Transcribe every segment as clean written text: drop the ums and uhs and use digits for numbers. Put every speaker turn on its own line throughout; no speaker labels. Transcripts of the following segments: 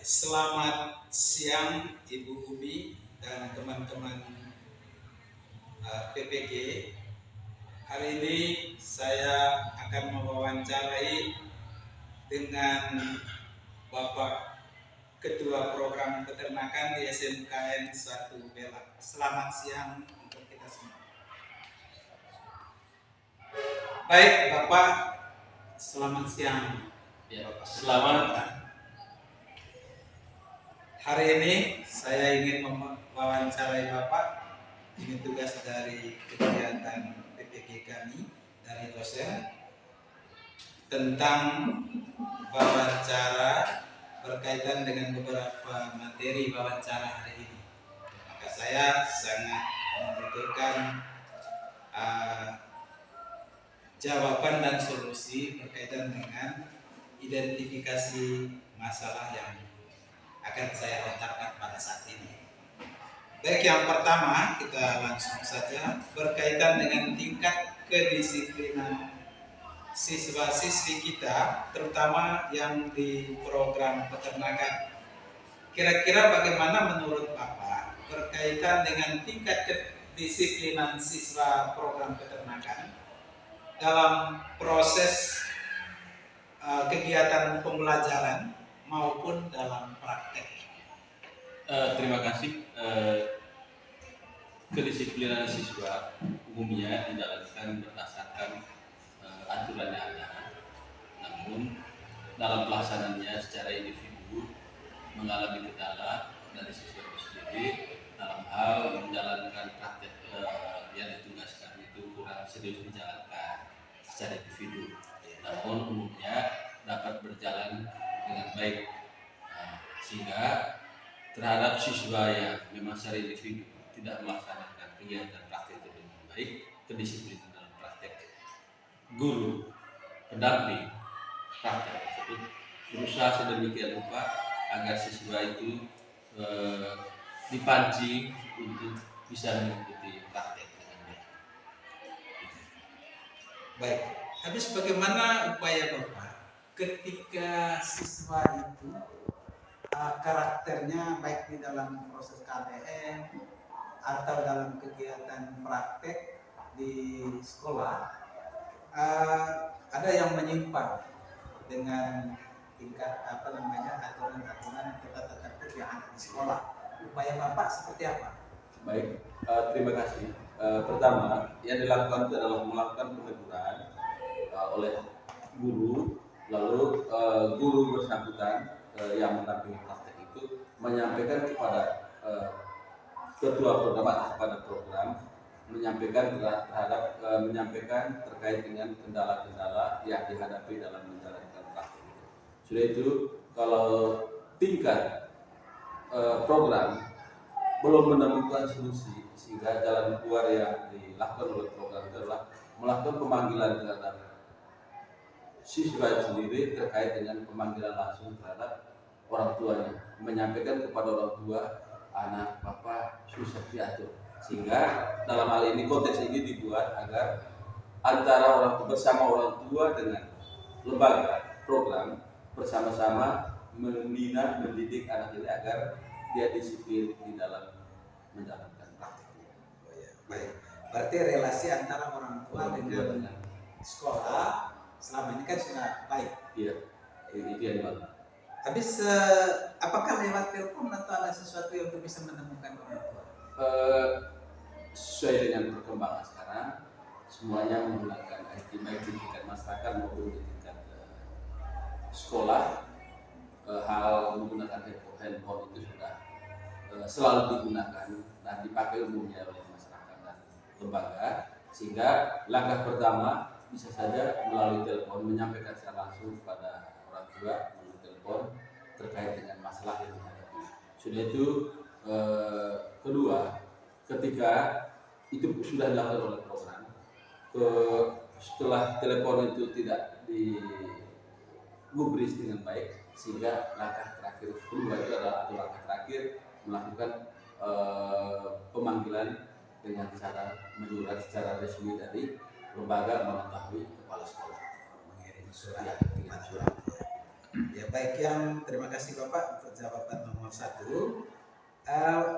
Selamat siang Ibu Umi dan teman-teman PPG. Hari ini saya akan mewawancarai dengan Bapak Ketua Program Peternakan di SMKN 1 Belak. Selamat siang untuk kita semua. Baik Bapak, selamat siang.
Ya, selamat.
Hari ini saya ingin mewawancarai Bapak. Ini tugas dari kegiatan PPG kami dari dosen tentang wawancara berkaitan dengan beberapa materi wawancara hari ini. Maka saya sangat membutuhkan jawaban dan solusi berkaitan dengan identifikasi masalah yang akan saya lontarkan pada saat ini. Baik, yang pertama kita langsung saja berkaitan dengan tingkat kedisiplinan siswa-siswi kita, terutama yang di program peternakan. Kira-kira bagaimana menurut Bapak berkaitan dengan tingkat kedisiplinan siswa program peternakan dalam proses kegiatan pembelajaran maupun dalam praktek?
Terima kasih. Kedisiplinan siswa umumnya dijalankan berdasarkan aturan yang ada. Namun dalam pelaksanaannya secara individu mengalami kendala dari siswa itu sendiri dalam hal menjalankan praktek yang ditugaskan itu kurang serius dijalankan secara individu. Namun umumnya dapat berjalan dengan baik, sehingga terhadap siswa yang memang secara individu tidak melaksanakan kegiatan praktek itu dengan baik, kedisiplinan dalam praktek, guru pendamping praktek tersebut berusaha sedemikian rupa agar siswa itu dipancing untuk bisa mengikuti praktek dengan baik.
Baik, habis bagaimana upaya Bapak ketika siswa itu karakternya baik di dalam proses KBM atau dalam kegiatan praktek di sekolah ada yang menyimpang dengan tingkat aturan-aturan tata tertib yang ada di sekolah. Upaya Bapak seperti apa?
Baik, terima kasih. Pertama, yang dilakukan itu adalah melakukan peneguran oleh guru, lalu guru bersangkutan yang mendampingi praktek itu menyampaikan kepada ketua program atau kepada program, menyampaikan terkait dengan kendala-kendala yang dihadapi dalam menjalankan praktek itu. Sudah itu, kalau tingkat program belum menemukan solusi, sehingga jalan keluar yang dilakukan oleh program itu adalah melakukan pemanggilan terhadap siswa itu sendiri terkait dengan pemanggilan langsung terhadap orang tuanya, menyampaikan kepada orang tua, anak bapak susah diatur, sehingga dalam hal ini konteks ini dibuat agar antara orang tua bersama orang tua dengan lembaga program bersama-sama membina mendidik anak ini agar dia disiplin di dalam menjalankan praktiknya.
Baik, berarti relasi antara orang tua dengan sekolah selama ini kan sudah baik.
Iya, itu yang dimaksud.
Habis apakah lewat telepon atau ada sesuatu yang bisa menemukan orang tua?
Sesuai dengan perkembangan sekarang, semuanya menggunakan IT, baik di tingkat masyarakat maupun di tingkat sekolah. Hal menggunakan handphone itu sudah selalu digunakan dan dipakai umumnya oleh masyarakat dan lembaga, sehingga langkah pertama bisa saja melalui telepon menyampaikan secara langsung kepada orang tua melalui telepon terkait dengan masalah yang dihadapi. Sudah itu, kedua, ketika itu sudah dilakukan oleh program, setelah telepon itu tidak digubris dengan baik, sehingga langkah terakhir kedua itu adalah langkah terakhir melakukan pemanggilan dengan cara menyurat secara resmi dari lembaga mengetahui kepala sekolah,
mengirim surat.
Ya, surat.
Ya baik, yang terima kasih Bapak untuk jawaban nomor 1.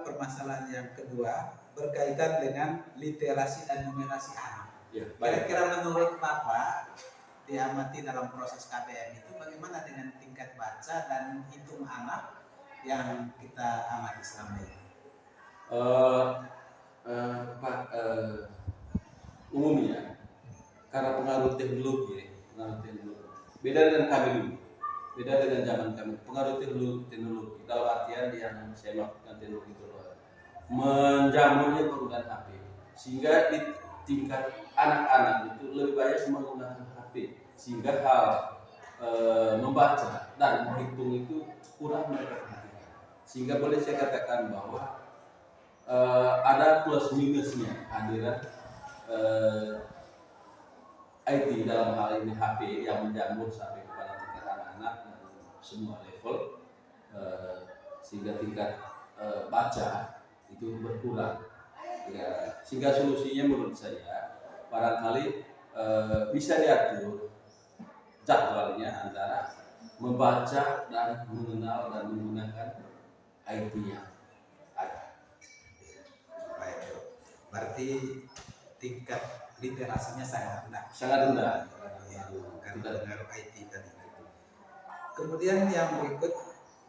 Permasalahan yang kedua berkaitan dengan literasi dan numerasi anak.
Ya,
Kira-kira menurut Bapak diamati dalam proses KBM itu bagaimana dengan tingkat baca dan hitung anak yang kita amati selama ini?
Pak, umumnya karena pengaruh teknologi, beda dengan kami dulu, beda dengan zaman kami. Pengaruh teknologi dalam artian yang saya maksudkan teknologi itu menjamurnya penggunaan HP, sehingga di tingkat anak-anak itu lebih banyak menggunakan HP, sehingga hal membaca dan menghitung itu kurang mereka perhatikan. Sehingga boleh saya katakan bahwa ada plus minusnya kehadiran IT dalam hal ini HP yang menjamur sampai kepada tingkat anak-anak dan semua level, sehingga tingkat baca itu berkurang. Ya, sehingga solusinya menurut saya barangkali bisa diatur jadwalnya antara membaca dan mengenal dan menggunakan IT yang ada.
Baik, berarti tingkat literasinya sangat rendah.
Sangat rendah.
Ya, karena pengaruh IT tadi. Kemudian yang berikut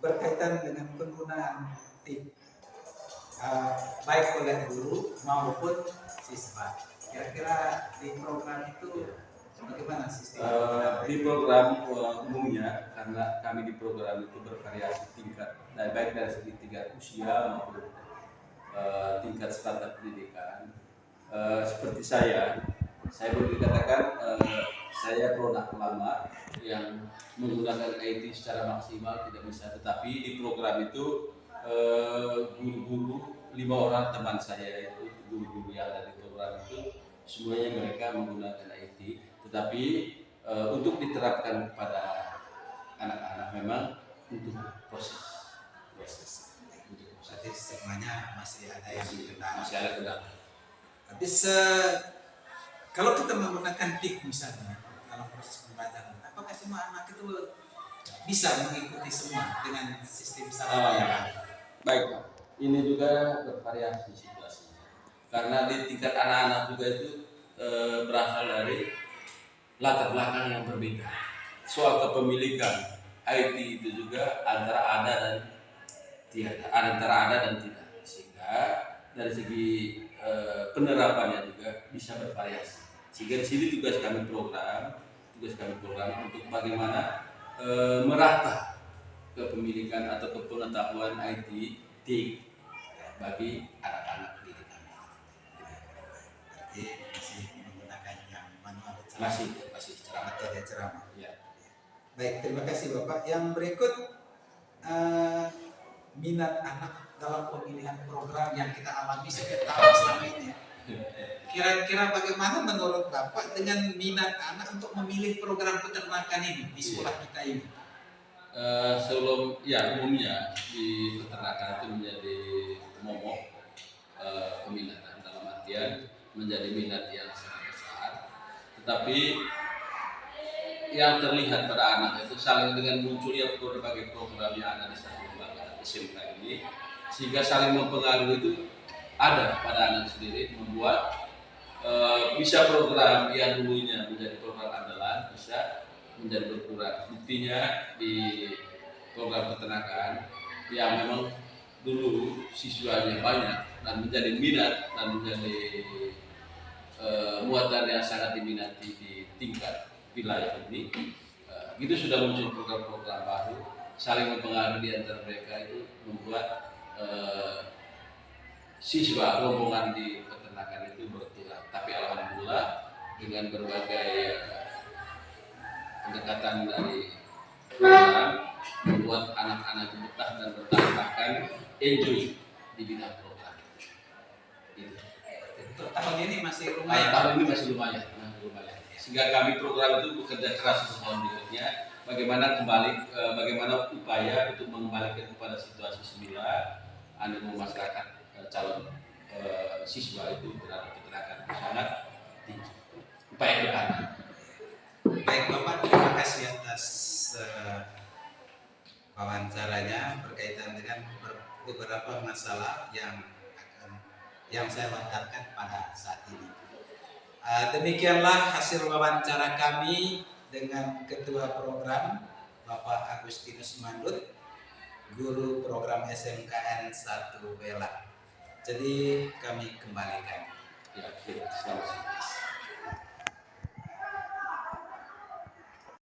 berkaitan dengan penggunaan TIK, baik oleh guru maupun siswa. Kira-kira di program itu bagaimana sistem?
Di program umumnya, karena kami di program itu bervariasi tingkat, baik dari segi tingkat usia maupun tingkat standar pendidikan. Seperti saya boleh dikatakan saya produk lama yang menggunakan IT secara maksimal tidak bisa, tetapi di program itu guru-guru 5 orang teman saya itu guru-guru yang ada di program itu semuanya mereka menggunakan IT, tetapi untuk diterapkan kepada anak-anak memang untuk proses.
Berarti semuanya masih ada yang kendala.
Masih ada kendala.
Tapi kalau kita menggunakan TIK misalnya dalam proses pembelajaran, apakah semua anak itu bisa mengikuti semua dengan sistem sarana yang ada?
Baik Pak, ini juga bervariasi situasinya. Karena di tingkat anak-anak juga itu berasal dari latar belakang yang berbeda. Soal kepemilikan IT itu juga antara ada dan tidak, antara ada dan tidak. Sehingga dari segi penerapannya juga bisa bervariasi. Sehingga di sini tugas kami program untuk bagaimana merata kepemilikan atau kepengetahuan IT TIK bagi anak-anak didik kami.
Berarti masih menggunakan yang manual,
Masih
ceramah.
Ya.
Baik, terima kasih Bapak. Yang berikut minat anak dalam pemilihan program yang kita alami setiap tahun selama ini. Kira-kira bagaimana menurut Bapak dengan minat anak untuk memilih program peternakan ini di sekolah kita ini?
Sebelum umumnya di peternakan itu menjadi momok peminatan, dalam artian menjadi minat yang sangat besar, tetapi yang terlihat pada anak itu saling dengan munculnya berbagai program yang ada di satu lembaga SMK ini, sehingga saling mempengaruhi itu ada pada anak sendiri, membuat bisa program yang dulunya menjadi program andalan bisa menjadi berkurang. Buktinya di program peternakan yang memang dulu siswanya banyak dan menjadi minat dan menjadi muatan yang sangat diminati di tingkat wilayah ini, itu sudah muncul program-program baru saling mempengaruhi di antara mereka, itu membuat siswa rombongan di peternakan itu berkurang. Tapi alhamdulillah dengan berbagai pendekatan dari program membuat anak-anak itu betah dan bertahan, bahkan enjoy di bidang program.
Untuk tahun ini masih lumayan.
Tahun ini masih lumayan. Sehingga kami program itu bekerja keras untuk tahun berikutnya. Bagaimana upaya untuk mengembalikan kepada situasi semula animo masyarakat calon siswa itu terhadap peternakan sangat tinggi. Upaya ke depan.
Baik Bapak, terima kasih atas wawancaranya berkaitan dengan beberapa masalah yang saya lontarkan pada saat ini. Demikianlah hasil wawancara kami dengan Ketua Program Bapak Agustinus Mandut, Guru Program SMKN 1 Bela. Jadi kami kembalikan.
Ya, selamat.